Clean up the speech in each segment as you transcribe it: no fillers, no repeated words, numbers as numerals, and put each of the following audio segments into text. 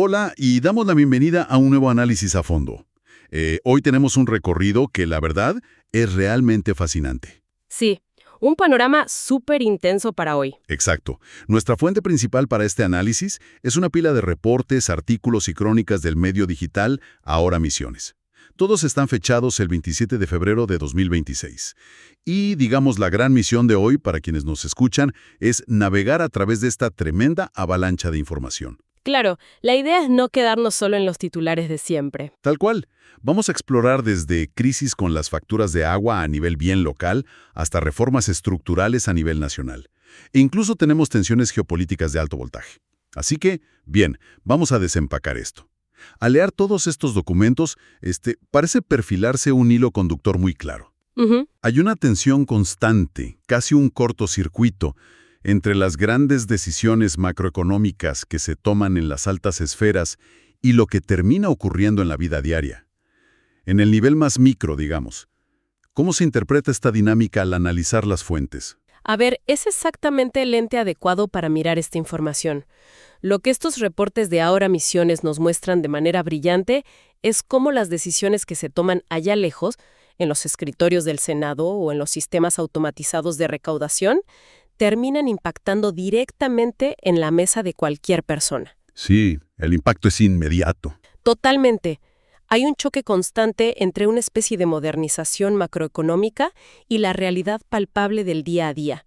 Hola y damos la bienvenida a un nuevo análisis a fondo. Hoy tenemos un recorrido que, la verdad, es realmente fascinante. Sí, un panorama súper intenso para hoy. Exacto. Nuestra fuente principal para este análisis es una pila de reportes, artículos y crónicas del medio digital Ahora Misiones. Todos están fechados el 27 de febrero de 2026. Y, digamos, la gran misión de hoy, para quienes nos escuchan, es navegar a través de esta tremenda avalancha de información. Claro, la idea es no quedarnos solo en los titulares de siempre. Tal cual. Vamos a explorar desde crisis con las facturas de agua a nivel bien local hasta reformas estructurales a nivel nacional. E incluso tenemos tensiones geopolíticas de alto voltaje. Así que, bien, vamos a desempacar esto. Al leer todos estos documentos, parece perfilarse un hilo conductor muy claro. Hay una tensión constante, casi un cortocircuito, entre las grandes decisiones macroeconómicas que se toman en las altas esferas y lo que termina ocurriendo en la vida diaria. En el nivel más micro, digamos. ¿Cómo se interpreta esta dinámica al analizar las fuentes? A ver, es exactamente el ente adecuado para mirar esta información. Lo que estos reportes de Ahora Misiones nos muestran de manera brillante es cómo las decisiones que se toman allá lejos, en los escritorios del Senado o en los sistemas automatizados de recaudación, terminan impactando directamente en la mesa de cualquier persona. Sí, el impacto es inmediato. Totalmente. Hay un choque constante entre una especie de modernización macroeconómica y la realidad palpable del día a día.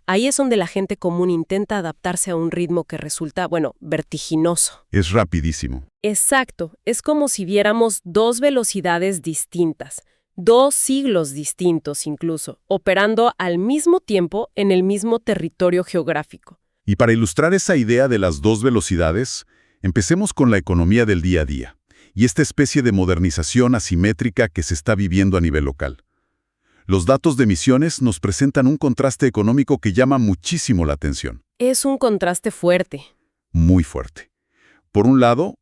Ahí es donde la gente común intenta adaptarse a un ritmo que resulta, vertiginoso. Es rapidísimo. Exacto. Es como si viéramos dos velocidades distintas. 2 siglos distintos incluso, operando al mismo tiempo en el mismo territorio geográfico. Y para ilustrar esa idea de las dos velocidades, empecemos con la economía del día a día y esta especie de modernización asimétrica que se está viviendo a nivel local. Los datos de Misiones nos presentan un contraste económico que llama muchísimo la atención. Es un contraste fuerte. Muy fuerte. Por un lado,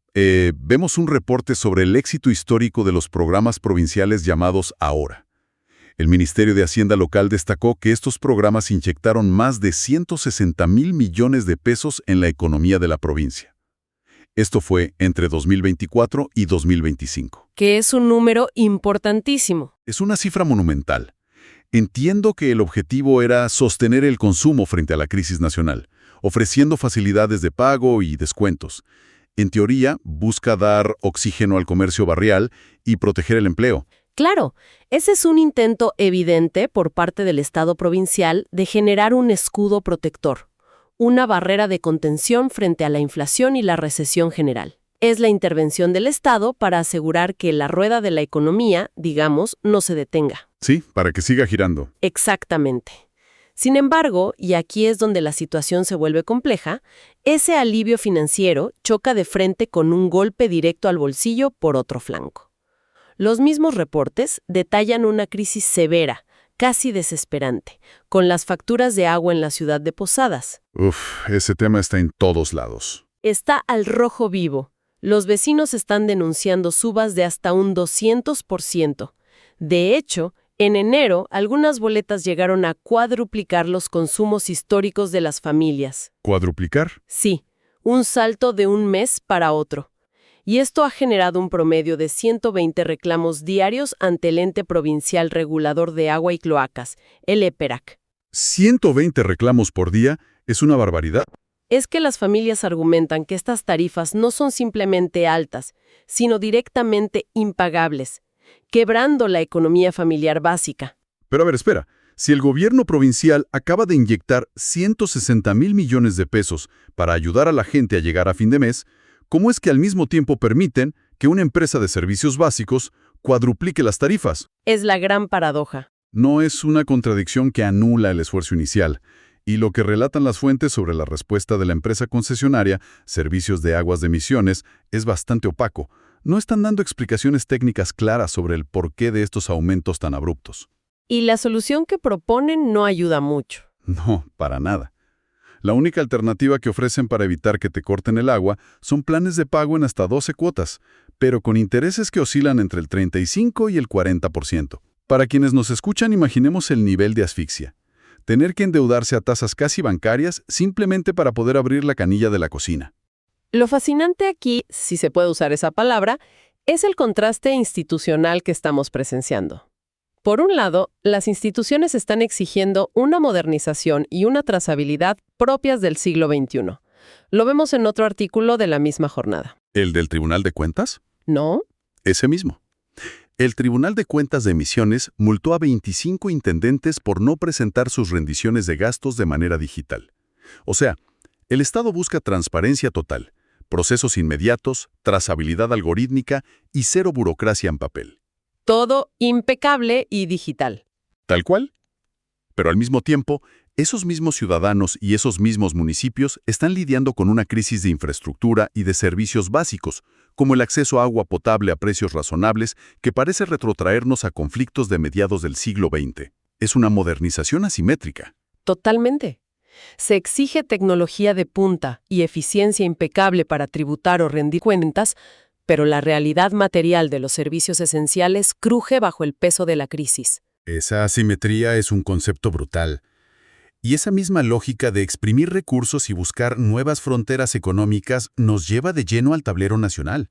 vemos un reporte sobre el éxito histórico de los programas provinciales llamados Ahora. El Ministerio de Hacienda local destacó que estos programas inyectaron más de 160,000 millones de pesos en la economía de la provincia. Esto fue entre 2024 y 2025. Que es un número importantísimo. Es una cifra monumental. Entiendo que el objetivo era sostener el consumo frente a la crisis nacional, ofreciendo facilidades de pago y descuentos. En teoría, busca dar oxígeno al comercio barrial y proteger el empleo. Claro, ese es un intento evidente por parte del Estado provincial de generar un escudo protector, una barrera de contención frente a la inflación y la recesión general. Es la intervención del Estado para asegurar que la rueda de la economía, digamos, no se detenga. Sí, para que siga girando. Exactamente. Sin embargo, y aquí es donde la situación se vuelve compleja, ese alivio financiero choca de frente con un golpe directo al bolsillo por otro flanco. Los mismos reportes detallan una crisis severa, casi desesperante, con las facturas de agua en la ciudad de Posadas. Ese tema está en todos lados. Está al rojo vivo. Los vecinos están denunciando subas de hasta un 200%. De hecho, en enero, algunas boletas llegaron a cuadruplicar los consumos históricos de las familias. ¿Cuadruplicar? Sí, un salto de un mes para otro. Y esto ha generado un promedio de 120 reclamos diarios ante el Ente Provincial Regulador de Agua y Cloacas, el EPERAC. 120 reclamos por día es una barbaridad. Es que las familias argumentan que estas tarifas no son simplemente altas, sino directamente impagables, quebrando la economía familiar básica. Pero a ver, espera. Si el gobierno provincial acaba de inyectar 160,000 millones de pesos para ayudar a la gente a llegar a fin de mes, ¿cómo es que al mismo tiempo permiten que una empresa de servicios básicos cuadruplique las tarifas? Es la gran paradoja. No es una contradicción que anula el esfuerzo inicial. Y lo que relatan las fuentes sobre la respuesta de la empresa concesionaria, Servicios de Aguas de Misiones, es bastante opaco. No están dando explicaciones técnicas claras sobre el porqué de estos aumentos tan abruptos. Y la solución que proponen no ayuda mucho. No, para nada. La única alternativa que ofrecen para evitar que te corten el agua son planes de pago en hasta 12 cuotas, pero con intereses que oscilan entre el 35 y el 40%. Para quienes nos escuchan, imaginemos el nivel de asfixia. Tener que endeudarse a tasas casi bancarias simplemente para poder abrir la canilla de la cocina. Lo fascinante aquí, si se puede usar esa palabra, es el contraste institucional que estamos presenciando. Por un lado, las instituciones están exigiendo una modernización y una trazabilidad propias del siglo XXI. Lo vemos en otro artículo de la misma jornada. ¿El del Tribunal de Cuentas? ¿No? Ese mismo. El Tribunal de Cuentas de Emisiones multó a 25 intendentes por no presentar sus rendiciones de gastos de manera digital. O sea, el Estado busca transparencia total, procesos inmediatos, trazabilidad algorítmica y cero burocracia en papel. Todo impecable y digital. ¿Tal cual? Pero al mismo tiempo, esos mismos ciudadanos y esos mismos municipios están lidiando con una crisis de infraestructura y de servicios básicos, como el acceso a agua potable a precios razonables que parece retrotraernos a conflictos de mediados del siglo XX. Es una modernización asimétrica. Totalmente. Se exige tecnología de punta y eficiencia impecable para tributar o rendir cuentas, pero la realidad material de los servicios esenciales cruje bajo el peso de la crisis. Esa asimetría es un concepto brutal. Y esa misma lógica de exprimir recursos y buscar nuevas fronteras económicas nos lleva de lleno al tablero nacional.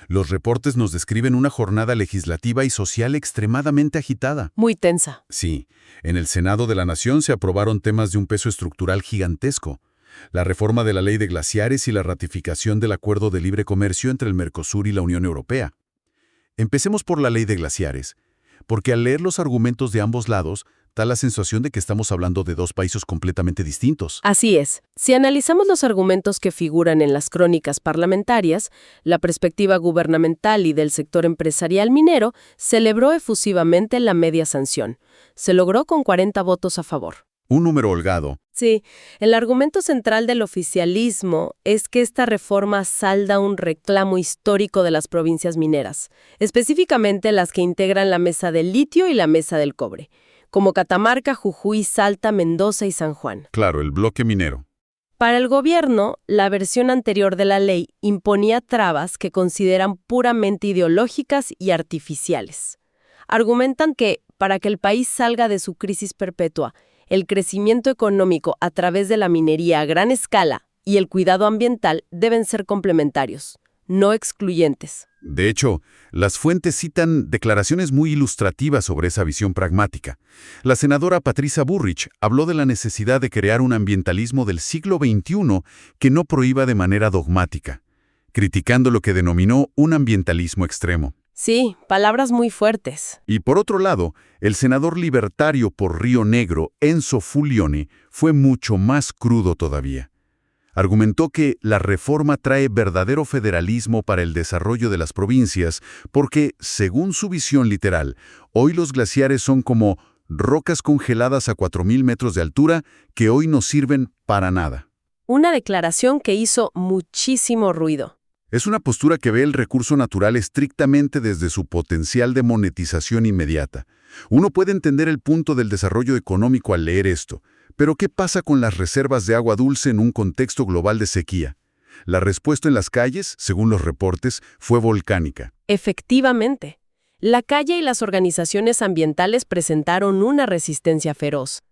Los reportes nos describen una jornada legislativa y social extremadamente agitada. Muy tensa. Sí, en el Senado de la Nación se aprobaron temas de un peso estructural gigantesco. La reforma de la Ley de Glaciares y la ratificación del Acuerdo de Libre Comercio entre el Mercosur y la Unión Europea. Empecemos por la Ley de Glaciares, porque al leer los argumentos de ambos lados, da la sensación de que estamos hablando de dos países completamente distintos. Así es. Si analizamos los argumentos que figuran en las crónicas parlamentarias, la perspectiva gubernamental y del sector empresarial minero celebró efusivamente la media sanción. Se logró con 40 votos a favor. Un número holgado. Sí, el argumento central del oficialismo es que esta reforma salda un reclamo histórico de las provincias mineras, específicamente las que integran la mesa del litio y la mesa del cobre, como Catamarca, Jujuy, Salta, Mendoza y San Juan. Claro, el bloque minero. Para el gobierno, la versión anterior de la ley imponía trabas que consideran puramente ideológicas y artificiales. Argumentan que, para que el país salga de su crisis perpetua, el crecimiento económico a través de la minería a gran escala y el cuidado ambiental deben ser complementarios, no excluyentes. De hecho, las fuentes citan declaraciones muy ilustrativas sobre esa visión pragmática. La senadora Patricia Burrich habló de la necesidad de crear un ambientalismo del siglo XXI que no prohíba de manera dogmática, criticando lo que denominó un ambientalismo extremo. Sí, palabras muy fuertes. Y por otro lado, el senador libertario por Río Negro, Enzo Fulione, fue mucho más crudo todavía. Argumentó que la reforma trae verdadero federalismo para el desarrollo de las provincias porque, según su visión literal, hoy los glaciares son como rocas congeladas a 4.000 metros de altura que hoy no sirven para nada. Una declaración que hizo muchísimo ruido. Es una postura que ve el recurso natural estrictamente desde su potencial de monetización inmediata. Uno puede entender el punto del desarrollo económico al leer esto, pero ¿qué pasa con las reservas de agua dulce en un contexto global de sequía? La respuesta en las calles, según los reportes, fue volcánica. Efectivamente. La calle y las organizaciones ambientales presentaron una resistencia feroz.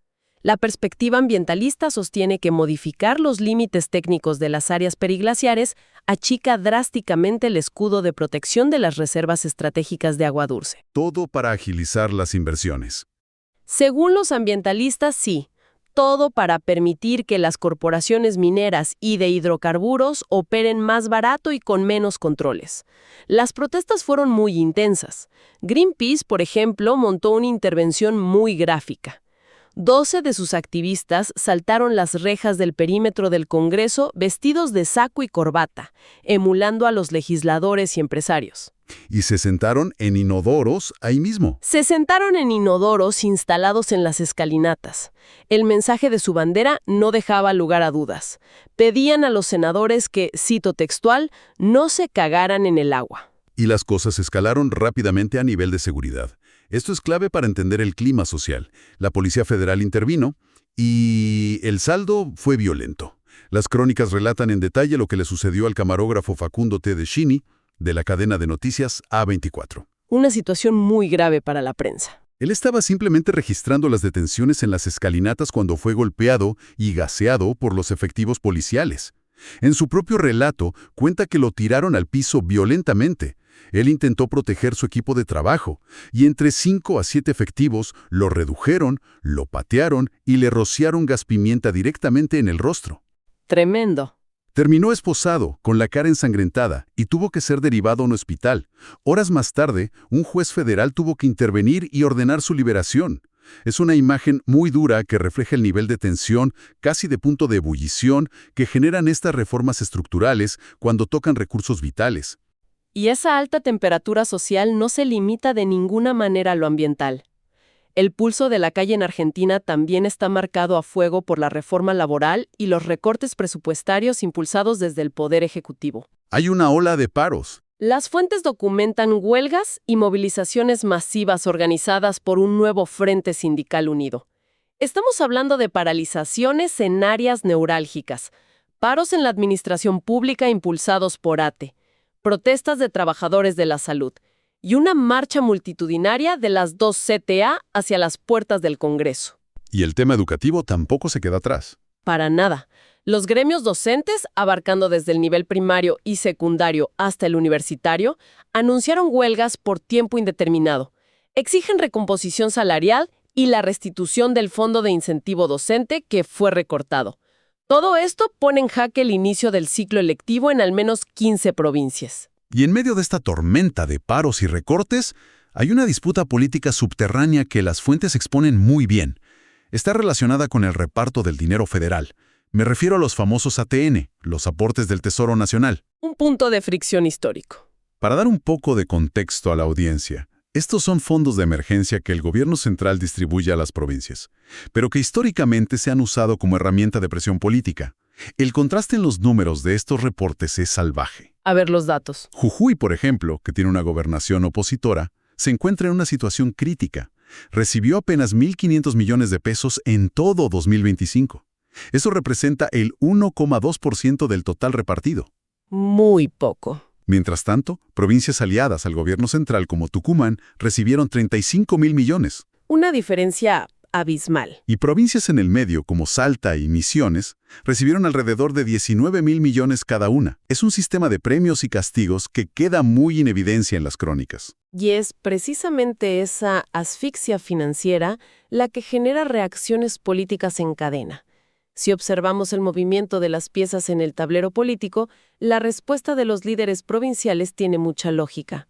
La perspectiva ambientalista sostiene que modificar los límites técnicos de las áreas periglaciares achica drásticamente el escudo de protección de las reservas estratégicas de agua dulce. Todo para agilizar las inversiones. Según los ambientalistas, sí. Todo para permitir que las corporaciones mineras y de hidrocarburos operen más barato y con menos controles. Las protestas fueron muy intensas. Greenpeace, por ejemplo, montó una intervención muy gráfica. 12 de sus activistas saltaron las rejas del perímetro del Congreso vestidos de saco y corbata, emulando a los legisladores y empresarios. Y se sentaron en inodoros ahí mismo. Se sentaron en inodoros instalados en las escalinatas. El mensaje de su bandera no dejaba lugar a dudas. Pedían a los senadores que, cito textual, no se cagaran en el agua. Y las cosas escalaron rápidamente a nivel de seguridad. Esto es clave para entender el clima social. La Policía Federal intervino y el saldo fue violento. Las crónicas relatan en detalle lo que le sucedió al camarógrafo Facundo Tedeschini de la cadena de noticias A24. Una situación muy grave para la prensa. Él estaba simplemente registrando las detenciones en las escalinatas cuando fue golpeado y gaseado por los efectivos policiales. En su propio relato, cuenta que lo tiraron al piso violentamente. Él intentó proteger su equipo de trabajo, y entre 5 a 7 efectivos lo redujeron, lo patearon y le rociaron gas pimienta directamente en el rostro. Tremendo. Terminó esposado, con la cara ensangrentada, y tuvo que ser derivado a un hospital. Horas más tarde, un juez federal tuvo que intervenir y ordenar su liberación. Es una imagen muy dura que refleja el nivel de tensión, casi de punto de ebullición, que generan estas reformas estructurales cuando tocan recursos vitales. Y esa alta temperatura social no se limita de ninguna manera a lo ambiental. El pulso de la calle en Argentina también está marcado a fuego por la reforma laboral y los recortes presupuestarios impulsados desde el Poder Ejecutivo. Hay una ola de paros. Las fuentes documentan huelgas y movilizaciones masivas organizadas por un nuevo Frente Sindical Unido. Estamos hablando de paralizaciones en áreas neurálgicas, paros en la administración pública impulsados por ATE, protestas de trabajadores de la salud y una marcha multitudinaria de las 2 CTA hacia las puertas del Congreso. Y el tema educativo tampoco se queda atrás. Para nada. Los gremios docentes, abarcando desde el nivel primario y secundario hasta el universitario, anunciaron huelgas por tiempo indeterminado. Exigen recomposición salarial y la restitución del fondo de incentivo docente que fue recortado. Todo esto pone en jaque el inicio del ciclo electivo en al menos 15 provincias. Y en medio de esta tormenta de paros y recortes, hay una disputa política subterránea que las fuentes exponen muy bien. Está relacionada con el reparto del dinero federal. Me refiero a los famosos ATN, los aportes del Tesoro Nacional. Un punto de fricción histórico. Para dar un poco de contexto a la audiencia, estos son fondos de emergencia que el gobierno central distribuye a las provincias, pero que históricamente se han usado como herramienta de presión política. El contraste en los números de estos reportes es salvaje. A ver los datos. Jujuy, por ejemplo, que tiene una gobernación opositora, se encuentra en una situación crítica. Recibió apenas 1.500 millones de pesos en todo 2025. Eso representa el 1,2% del total repartido. Muy poco. Mientras tanto, provincias aliadas al gobierno central como Tucumán recibieron 35.000 millones. Una diferencia abismal. Y provincias en el medio como Salta y Misiones recibieron alrededor de 19.000 millones cada una. Es un sistema de premios y castigos que queda muy en evidencia en las crónicas. Y es precisamente esa asfixia financiera la que genera reacciones políticas en cadena. Si observamos el movimiento de las piezas en el tablero político, la respuesta de los líderes provinciales tiene mucha lógica.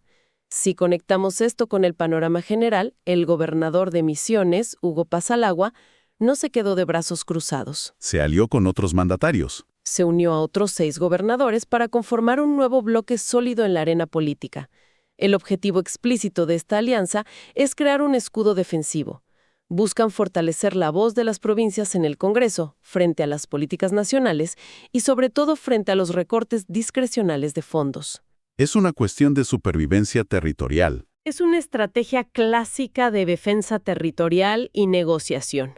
Si conectamos esto con el panorama general, el gobernador de Misiones, Hugo Pasalagua, no se quedó de brazos cruzados. Se alió con otros mandatarios. Se unió a otros 6 gobernadores para conformar un nuevo bloque sólido en la arena política. El objetivo explícito de esta alianza es crear un escudo defensivo. Buscan fortalecer la voz de las provincias en el Congreso, frente a las políticas nacionales y sobre todo frente a los recortes discrecionales de fondos. Es una cuestión de supervivencia territorial. Es una estrategia clásica de defensa territorial y negociación.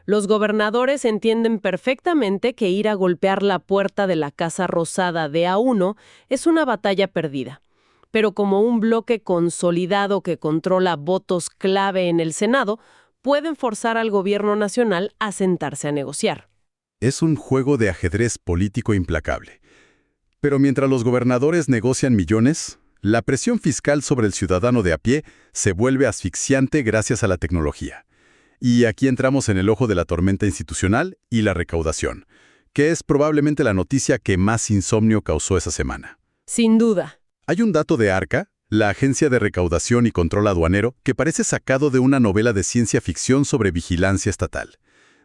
Los gobernadores entienden perfectamente que ir a golpear la puerta de la Casa Rosada de A1 es una batalla perdida. Pero como un bloque consolidado que controla votos clave en el Senado, pueden forzar al gobierno nacional a sentarse a negociar. Es un juego de ajedrez político implacable. Pero mientras los gobernadores negocian millones, la presión fiscal sobre el ciudadano de a pie se vuelve asfixiante gracias a la tecnología. Y aquí entramos en el ojo de la tormenta institucional y la recaudación, que es probablemente la noticia que más insomnio causó esa semana. Sin duda. Hay un dato de ARCA, la Agencia de Recaudación y Control Aduanero, que parece sacado de una novela de ciencia ficción sobre vigilancia estatal.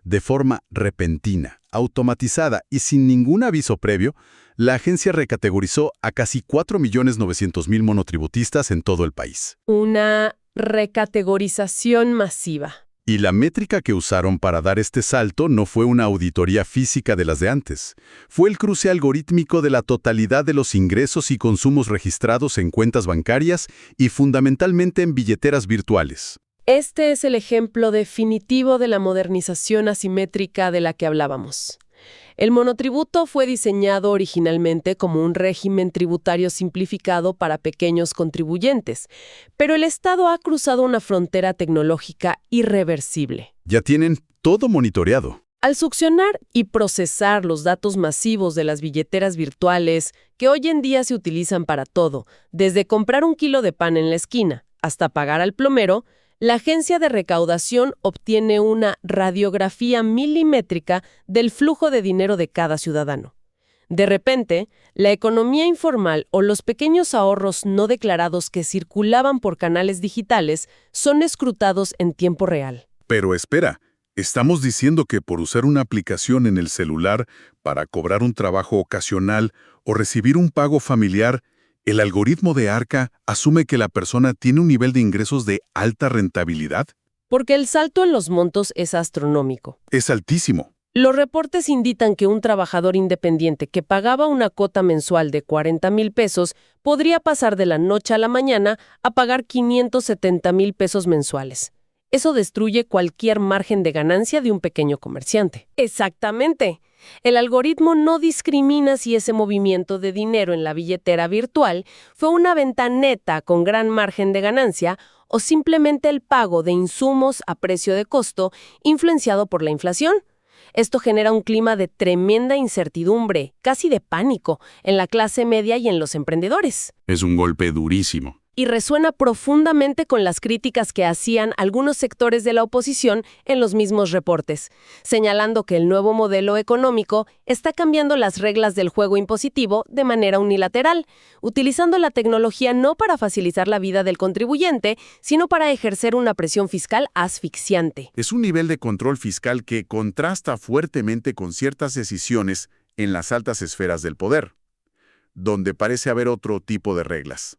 De forma repentina, automatizada y sin ningún aviso previo, la agencia recategorizó a casi 4.900.000 monotributistas en todo el país. Una recategorización masiva. Y la métrica que usaron para dar este salto no fue una auditoría física de las de antes. Fue el cruce algorítmico de la totalidad de los ingresos y consumos registrados en cuentas bancarias y fundamentalmente en billeteras virtuales. Este es el ejemplo definitivo de la modernización asimétrica de la que hablábamos. El monotributo fue diseñado originalmente como un régimen tributario simplificado para pequeños contribuyentes, pero el Estado ha cruzado una frontera tecnológica irreversible. Ya tienen todo monitoreado. Al succionar y procesar los datos masivos de las billeteras virtuales, que hoy en día se utilizan para todo, desde comprar un kilo de pan en la esquina hasta pagar al plomero, la agencia de recaudación obtiene una radiografía milimétrica del flujo de dinero de cada ciudadano. De repente, la economía informal o los pequeños ahorros no declarados que circulaban por canales digitales son escrutados en tiempo real. Pero espera, ¿estamos diciendo que por usar una aplicación en el celular para cobrar un trabajo ocasional o recibir un pago familiar, el algoritmo de Arca asume que la persona tiene un nivel de ingresos de alta rentabilidad? Porque el salto en los montos es astronómico. Es altísimo. Los reportes indican que un trabajador independiente que pagaba una cuota mensual de 40,000 pesos podría pasar de la noche a la mañana a pagar 570,000 pesos mensuales. Eso destruye cualquier margen de ganancia de un pequeño comerciante. Exactamente. El algoritmo no discrimina si ese movimiento de dinero en la billetera virtual fue una venta neta con gran margen de ganancia o simplemente el pago de insumos a precio de costo influenciado por la inflación. Esto genera un clima de tremenda incertidumbre, casi de pánico, en la clase media y en los emprendedores. Es un golpe durísimo. Y resuena profundamente con las críticas que hacían algunos sectores de la oposición en los mismos reportes, señalando que el nuevo modelo económico está cambiando las reglas del juego impositivo de manera unilateral, utilizando la tecnología no para facilitar la vida del contribuyente, sino para ejercer una presión fiscal asfixiante. Es un nivel de control fiscal que contrasta fuertemente con ciertas decisiones en las altas esferas del poder, donde parece haber otro tipo de reglas.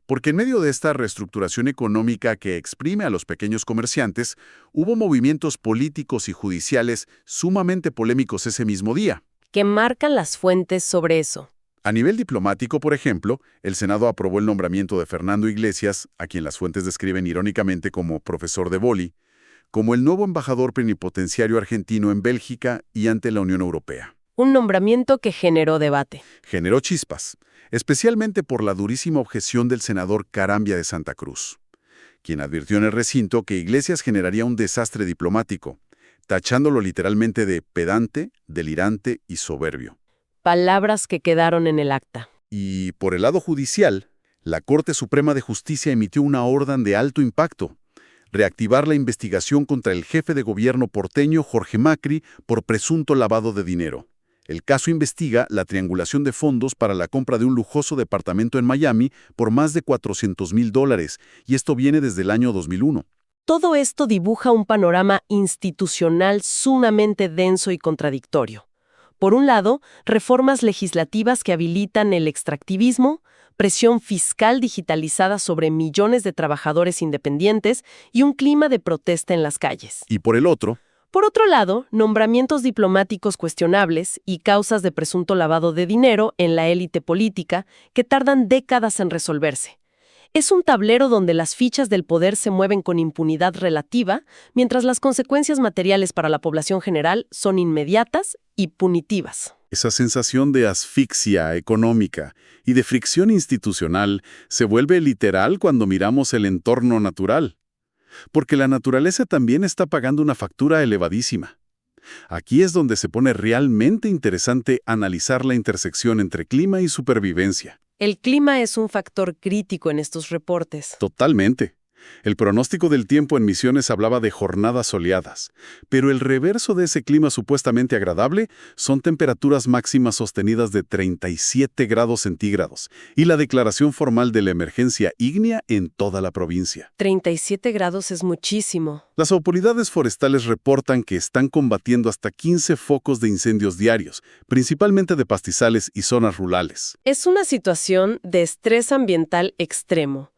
Porque en medio de esta reestructuración económica que exprime a los pequeños comerciantes, hubo movimientos políticos y judiciales sumamente polémicos ese mismo día. Que marcan las fuentes sobre eso. A nivel diplomático, por ejemplo, el Senado aprobó el nombramiento de Fernando Iglesias, a quien las fuentes describen irónicamente como profesor de vóley, como el nuevo embajador plenipotenciario argentino en Bélgica y ante la Unión Europea. Un nombramiento que generó debate. Generó chispas, especialmente por la durísima objeción del senador Carambia de Santa Cruz, quien advirtió en el recinto que Iglesias generaría un desastre diplomático, tachándolo literalmente de pedante, delirante y soberbio. Palabras que quedaron en el acta. Y por el lado judicial, la Corte Suprema de Justicia emitió una orden de alto impacto: reactivar la investigación contra el jefe de gobierno porteño Jorge Macri por presunto lavado de dinero. El caso investiga la triangulación de fondos para la compra de un lujoso departamento en Miami por más de $400,000, y esto viene desde el año 2001. Todo esto dibuja un panorama institucional sumamente denso y contradictorio. Por un lado, reformas legislativas que habilitan el extractivismo, presión fiscal digitalizada sobre millones de trabajadores independientes y un clima de protesta en las calles. Y por el otro, Por otro lado, nombramientos diplomáticos cuestionables y causas de presunto lavado de dinero en la élite política que tardan décadas en resolverse. Es un tablero donde las fichas del poder se mueven con impunidad relativa, mientras las consecuencias materiales para la población general son inmediatas y punitivas. esa sensación de asfixia económica y de fricción institucional se vuelve literal cuando miramos el entorno natural. Porque la naturaleza también está pagando una factura elevadísima. Aquí es donde se pone realmente interesante analizar la intersección entre clima y supervivencia. El clima es un factor crítico en estos reportes. Totalmente. El pronóstico del tiempo en Misiones hablaba de jornadas soleadas, pero el reverso de ese clima supuestamente agradable son temperaturas máximas sostenidas de 37 grados centígrados y la declaración formal de la emergencia ígnea en toda la provincia. 37 grados es muchísimo. Las autoridades forestales reportan que están combatiendo hasta 15 focos de incendios diarios, principalmente de pastizales y zonas rurales. Es una situación de estrés ambiental extremo.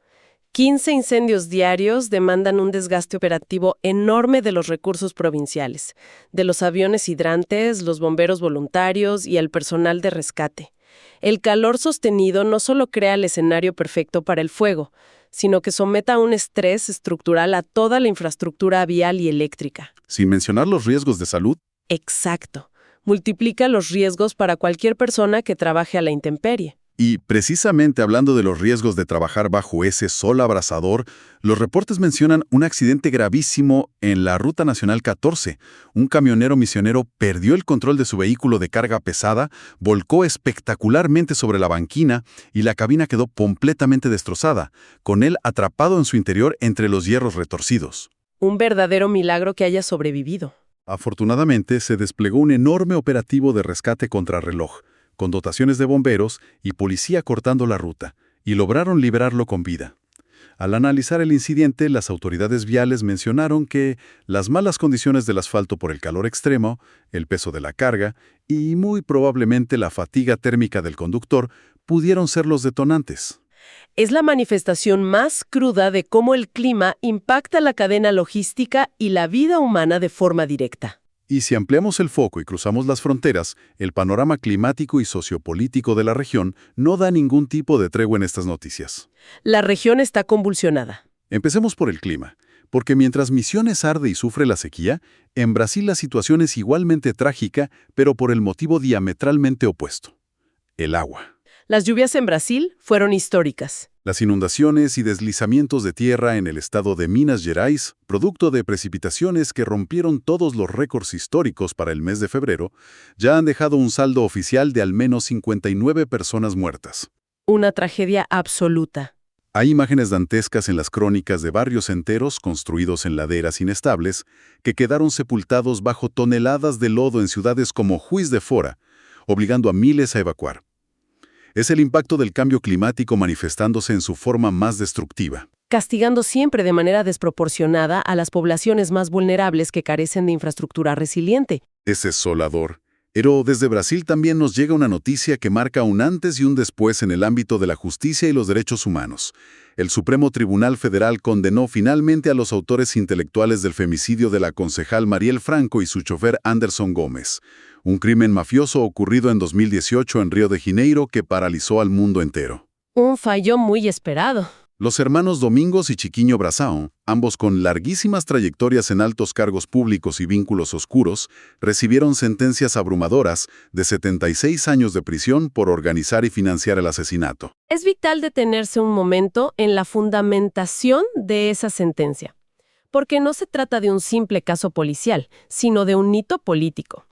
15 incendios diarios demandan un desgaste operativo enorme de los recursos provinciales, de los aviones hidrantes, los bomberos voluntarios y el personal de rescate. El calor sostenido no solo crea el escenario perfecto para el fuego, sino que somete a un estrés estructural a toda la infraestructura vial y eléctrica. Sin mencionar los riesgos de salud. Exacto. Multiplica los riesgos para cualquier persona que trabaje a la intemperie. Y precisamente hablando de los riesgos de trabajar bajo ese sol abrasador, los reportes mencionan un accidente gravísimo en la Ruta Nacional 14. Un camionero misionero perdió el control de su vehículo de carga pesada, volcó espectacularmente sobre la banquina y la cabina quedó completamente destrozada, con él atrapado en su interior entre los hierros retorcidos. Un verdadero milagro que haya sobrevivido. Afortunadamente, se desplegó un enorme operativo de rescate contrarreloj, con dotaciones de bomberos y policía cortando la ruta, y lograron liberarlo con vida. Al analizar el incidente, las autoridades viales mencionaron que las malas condiciones del asfalto por el calor extremo, el peso de la carga y muy probablemente la fatiga térmica del conductor pudieron ser los detonantes. Es la manifestación más cruda de cómo el clima impacta la cadena logística y la vida humana de forma directa. Y si ampliamos el foco y cruzamos las fronteras, el panorama climático y sociopolítico de la región no da ningún tipo de tregua en estas noticias. La región está convulsionada. Empecemos por el clima, porque mientras Misiones arde y sufre la sequía, en Brasil la situación es igualmente trágica, pero por el motivo diametralmente opuesto: el agua. Las lluvias en Brasil fueron históricas. Las inundaciones y deslizamientos de tierra en el estado de Minas Gerais, producto de precipitaciones que rompieron todos los récords históricos para el mes de febrero, ya han dejado un saldo oficial de al menos 59 personas muertas. Una tragedia absoluta. Hay imágenes dantescas en las crónicas de barrios enteros construidos en laderas inestables que quedaron sepultados bajo toneladas de lodo en ciudades como Juiz de Fora, obligando a miles a evacuar. Es el impacto del cambio climático manifestándose en su forma más destructiva. Castigando siempre de manera desproporcionada a las poblaciones más vulnerables que carecen de infraestructura resiliente. Es desolador. Pero desde Brasil también nos llega una noticia que marca un antes y un después en el ámbito de la justicia y los derechos humanos. El Supremo Tribunal Federal condenó finalmente a los autores intelectuales del femicidio de la concejal Marielle Franco y su chofer Anderson Gómez, un crimen mafioso ocurrido en 2018 en Río de Janeiro que paralizó al mundo entero. Un fallo muy esperado. Los hermanos Domingos y Chiquinho Brazaon, ambos con larguísimas trayectorias en altos cargos públicos y vínculos oscuros, recibieron sentencias abrumadoras de 76 años de prisión por organizar y financiar el asesinato. Es vital detenerse un momento en la fundamentación de esa sentencia, porque no se trata de un simple caso policial, sino de un hito político.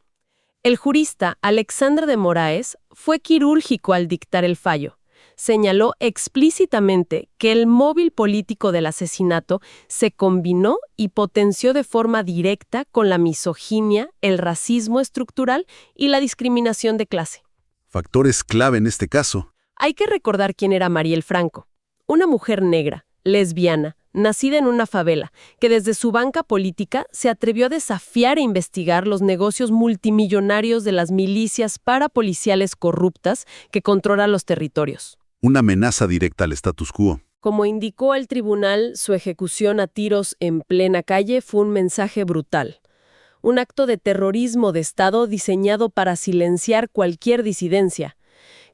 El jurista Alexandre de Moraes fue quirúrgico al dictar el fallo. Señaló explícitamente que el móvil político del asesinato se combinó y potenció de forma directa con la misoginia, el racismo estructural y la discriminación de clase. Factores clave en este caso. Hay que recordar quién era Marielle Franco, una mujer negra, lesbiana, nacida en una favela, que desde su banca política se atrevió a desafiar e investigar los negocios multimillonarios de las milicias parapoliciales corruptas que controlan los territorios. Una amenaza directa al status quo. Como indicó el tribunal, su ejecución a tiros en plena calle fue un mensaje brutal. Un acto de terrorismo de Estado diseñado para silenciar cualquier disidencia.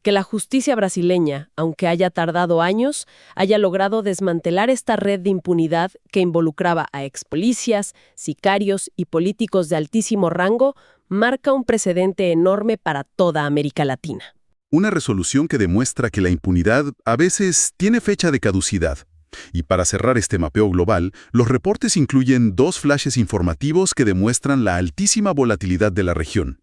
Que la justicia brasileña, aunque haya tardado años, haya logrado desmantelar esta red de impunidad que involucraba a expolicías, sicarios y políticos de altísimo rango, marca un precedente enorme para toda América Latina. Una resolución que demuestra que la impunidad a veces tiene fecha de caducidad. Y para cerrar este mapeo global, los reportes incluyen 2 flashes informativos que demuestran la altísima volatilidad de la región.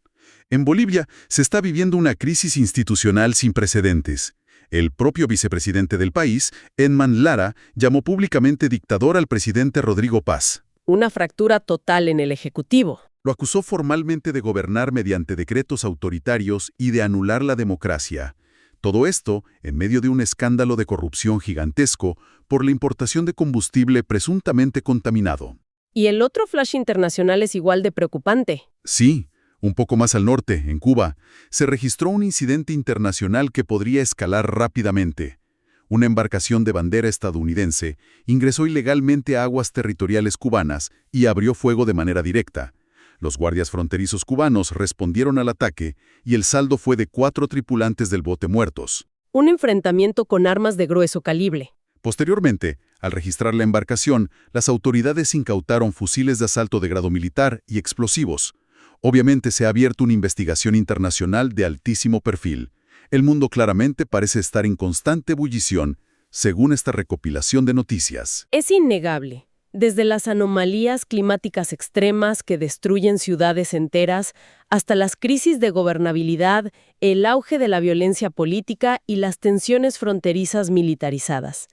En Bolivia se está viviendo una crisis institucional sin precedentes. El propio vicepresidente del país, Edman Lara, llamó públicamente dictador al presidente Rodrigo Paz. Una fractura total en el Ejecutivo. Lo acusó formalmente de gobernar mediante decretos autoritarios y de anular la democracia. Todo esto en medio de un escándalo de corrupción gigantesco por la importación de combustible presuntamente contaminado. Y el otro flash internacional es igual de preocupante. Sí. Un poco más al norte, en Cuba, se registró un incidente internacional que podría escalar rápidamente. Una embarcación de bandera estadounidense ingresó ilegalmente a aguas territoriales cubanas y abrió fuego de manera directa. Los guardias fronterizos cubanos respondieron al ataque y el saldo fue de 4 tripulantes del bote muertos. Un enfrentamiento con armas de grueso calibre. Posteriormente, al registrar la embarcación, las autoridades incautaron fusiles de asalto de grado militar y explosivos. Obviamente se ha abierto una investigación internacional de altísimo perfil. El mundo claramente parece estar en constante ebullición, según esta recopilación de noticias. Es innegable. Desde las anomalías climáticas extremas que destruyen ciudades enteras, hasta las crisis de gobernabilidad, el auge de la violencia política y las tensiones fronterizas militarizadas.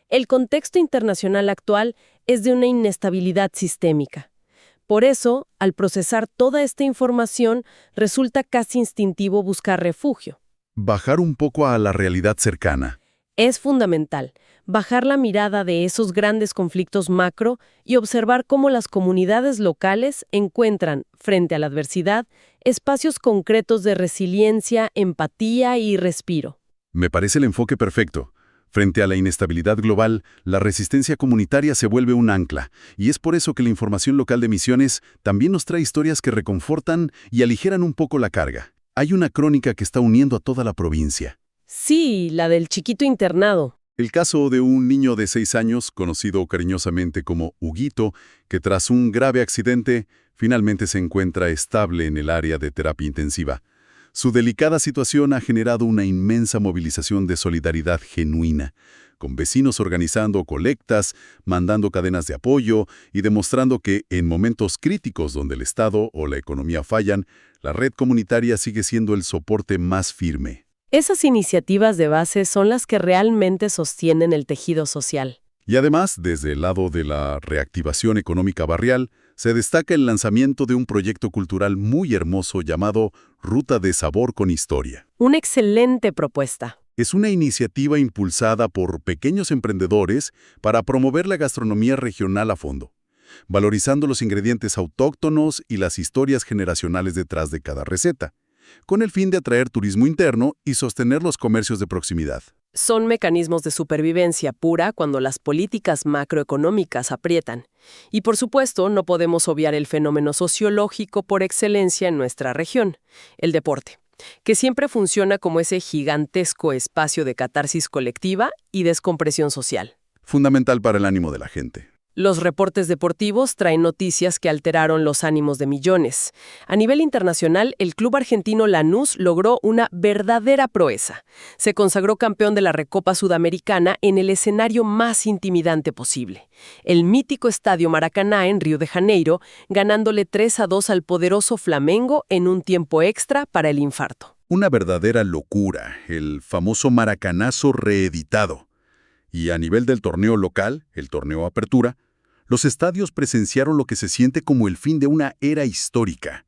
El contexto internacional actual es de una inestabilidad sistémica. Por eso, al procesar toda esta información, resulta casi instintivo buscar refugio. Bajar un poco a la realidad cercana. Es fundamental bajar la mirada de esos grandes conflictos macro y observar cómo las comunidades locales encuentran, frente a la adversidad, espacios concretos de resiliencia, empatía y respiro. Me parece el enfoque perfecto. Frente a la inestabilidad global, la resistencia comunitaria se vuelve un ancla, y es por eso que la información local de Misiones también nos trae historias que reconfortan y aligeran un poco la carga. Hay una crónica que está uniendo a toda la provincia. Sí, la del chiquito internado. El caso de un niño de 6 años, conocido cariñosamente como Huguito, que tras un grave accidente, finalmente se encuentra estable en el área de terapia intensiva. Su delicada situación ha generado una inmensa movilización de solidaridad genuina, con vecinos organizando colectas, mandando cadenas de apoyo y demostrando que, en momentos críticos donde el Estado o la economía fallan, la red comunitaria sigue siendo el soporte más firme. Esas iniciativas de base son las que realmente sostienen el tejido social. Y además, desde el lado de la reactivación económica barrial, se destaca el lanzamiento de un proyecto cultural muy hermoso llamado Ruta de Sabor con Historia. Una excelente propuesta. Es una iniciativa impulsada por pequeños emprendedores para promover la gastronomía regional a fondo, valorizando los ingredientes autóctonos y las historias generacionales detrás de cada receta, con el fin de atraer turismo interno y sostener los comercios de proximidad. Son mecanismos de supervivencia pura cuando las políticas macroeconómicas aprietan. Y por supuesto, no podemos obviar el fenómeno sociológico por excelencia en nuestra región, el deporte, que siempre funciona como ese gigantesco espacio de catarsis colectiva y descompresión social. Fundamental para el ánimo de la gente. Los reportes deportivos traen noticias que alteraron los ánimos de millones. A nivel internacional, el club argentino Lanús logró una verdadera proeza. Se consagró campeón de la Recopa Sudamericana en el escenario más intimidante posible, el mítico Estadio Maracaná en Río de Janeiro, ganándole 3-2 al poderoso Flamengo en un tiempo extra para el infarto. Una verdadera locura, el famoso Maracanazo reeditado. Y a nivel del torneo local, el torneo Apertura, los estadios presenciaron lo que se siente como el fin de una era histórica.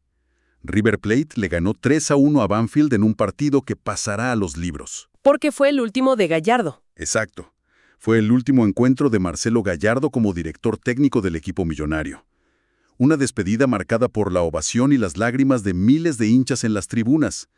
River Plate le ganó 3-1 a Banfield en un partido que pasará a los libros. Porque fue el último de Gallardo. Exacto. Fue el último encuentro de Marcelo Gallardo como director técnico del equipo millonario. Una despedida marcada por la ovación y las lágrimas de miles de hinchas en las tribunas,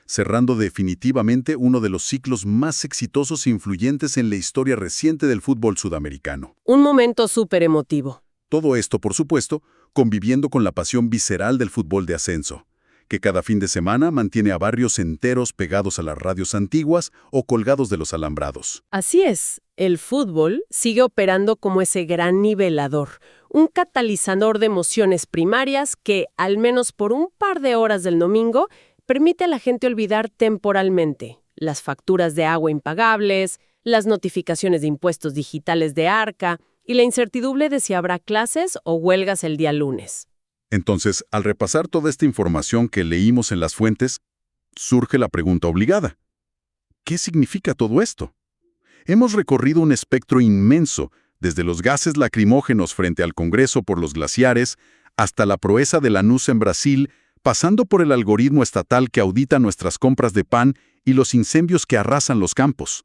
cerrando definitivamente uno de los ciclos más exitosos e influyentes en la historia reciente del fútbol sudamericano. Un momento súper emotivo. Todo esto, por supuesto, conviviendo con la pasión visceral del fútbol de ascenso, que cada fin de semana mantiene a barrios enteros pegados a las radios antiguas o colgados de los alambrados. Así es, el fútbol sigue operando como ese gran nivelador, un catalizador de emociones primarias que, al menos por un par de horas del domingo, permite a la gente olvidar temporalmente las facturas de agua impagables, las notificaciones de impuestos digitales de Arca y la incertidumbre de si habrá clases o huelgas el día lunes. Entonces, al repasar toda esta información que leímos en las fuentes, surge la pregunta obligada. ¿Qué significa todo esto? Hemos recorrido un espectro inmenso, desde los gases lacrimógenos frente al Congreso por los glaciares, hasta la proeza de Lanús en Brasil, pasando por el algoritmo estatal que audita nuestras compras de pan y los incendios que arrasan los campos.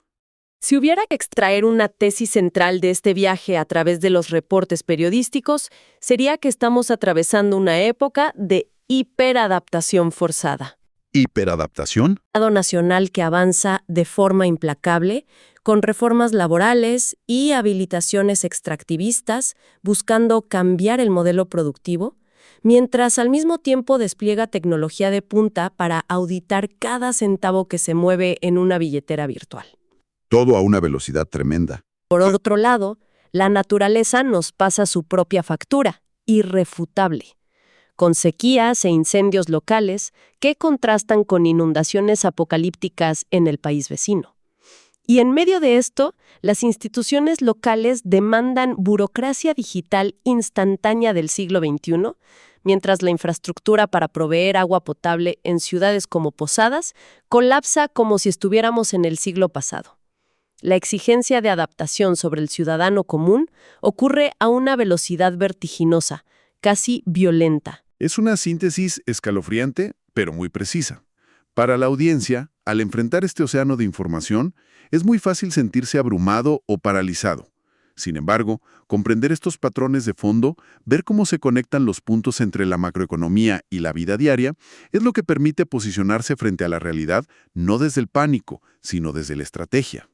Si hubiera que extraer una tesis central de este viaje a través de los reportes periodísticos, sería que estamos atravesando una época de hiperadaptación forzada. ¿Hiperadaptación? Un Estado nacional que avanza de forma implacable, con reformas laborales y habilitaciones extractivistas, buscando cambiar el modelo productivo, mientras al mismo tiempo despliega tecnología de punta para auditar cada centavo que se mueve en una billetera virtual. Todo a una velocidad tremenda. Por otro lado, la naturaleza nos pasa su propia factura, irrefutable. con sequías e incendios locales que contrastan con inundaciones apocalípticas en el país vecino. Y en medio de esto, las instituciones locales demandan burocracia digital instantánea del siglo XXI, mientras la infraestructura para proveer agua potable en ciudades como Posadas colapsa como si estuviéramos en el siglo pasado. La exigencia de adaptación sobre el ciudadano común ocurre a una velocidad vertiginosa, casi violenta. Es una síntesis escalofriante, pero muy precisa. Para la audiencia, al enfrentar este océano de información, es muy fácil sentirse abrumado o paralizado. Sin embargo, comprender estos patrones de fondo, ver cómo se conectan los puntos entre la macroeconomía y la vida diaria, es lo que permite posicionarse frente a la realidad no desde el pánico, sino desde la estrategia.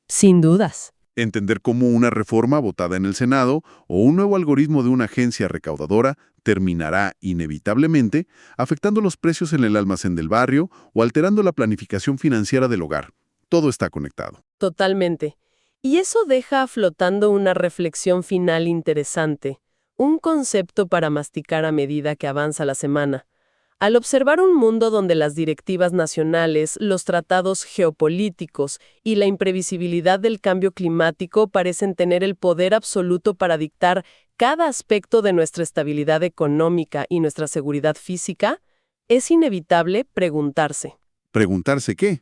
Sin dudas. Entender cómo una reforma votada en el Senado o un nuevo algoritmo de una agencia recaudadora terminará inevitablemente afectando los precios en el almacén del barrio o alterando la planificación financiera del hogar. Todo está conectado. Totalmente. Y eso deja flotando una reflexión final interesante, un concepto para masticar a medida que avanza la semana. Al observar un mundo donde las directivas nacionales, los tratados geopolíticos y la imprevisibilidad del cambio climático parecen tener el poder absoluto para dictar cada aspecto de nuestra estabilidad económica y nuestra seguridad física, es inevitable preguntarse. ¿Preguntarse qué?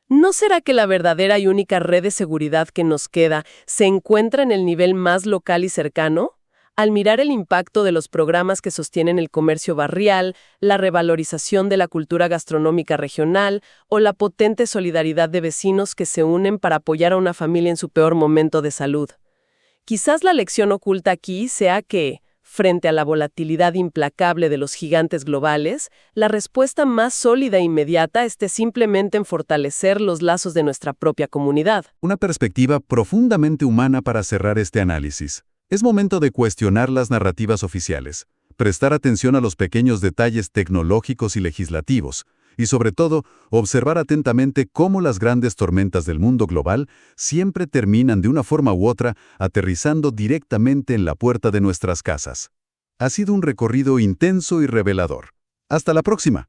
¿No será que la verdadera y única red de seguridad que nos queda se encuentra en el nivel más local y cercano? Al mirar el impacto de los programas que sostienen el comercio barrial, la revalorización de la cultura gastronómica regional o la potente solidaridad de vecinos que se unen para apoyar a una familia en su peor momento de salud. Quizás la lección oculta aquí sea que, frente a la volatilidad implacable de los gigantes globales, la respuesta más sólida e inmediata esté simplemente en fortalecer los lazos de nuestra propia comunidad. Una perspectiva profundamente humana para cerrar este análisis. Es momento de cuestionar las narrativas oficiales, prestar atención a los pequeños detalles tecnológicos y legislativos, y sobre todo, observar atentamente cómo las grandes tormentas del mundo global siempre terminan de una forma u otra aterrizando directamente en la puerta de nuestras casas. Ha sido un recorrido intenso y revelador. Hasta la próxima.